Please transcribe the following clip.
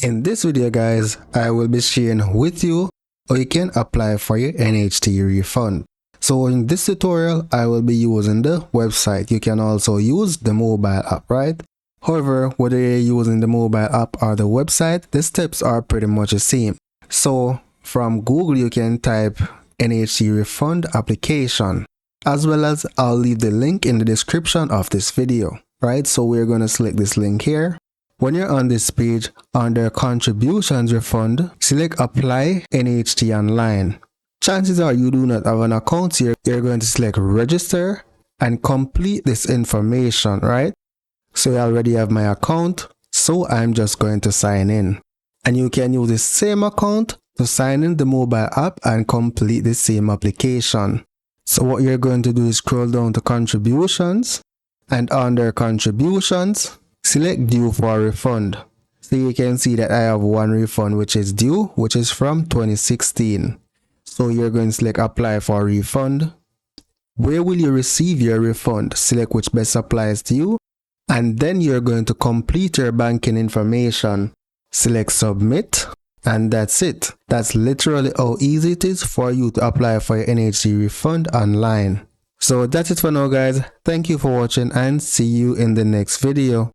In this video guys, I will be sharing with you how you can apply for your NHT refund. So in this tutorial, I will be using the website. You can also use the mobile app, right? However, whether you're using the mobile app or the website, the steps are pretty much the same. So from Google, you can type NHT refund application, as well as I'll leave the link in the description of this video, right? So we're going to select this link here. When you're on this page, under contributions refund, select apply NHT online. Chances are you do not have an account here. You're going to select register and complete this information, right? So I already have my account, so I'm just going to sign in. And you can use the same account to sign in the mobile app and complete the same application. So what you're going to do is scroll down to contributions, and under contributions, select due for refund. So you can see that I have one refund which is due, which is from 2016. So you're going to select apply for refund. Where will you receive your refund? Select which best applies to you. And then you're going to complete your banking information. Select submit. And that's it. That's literally how easy it is for you to apply for your NHT refund online. So that's it for now guys. Thank you for watching and see you in the next video.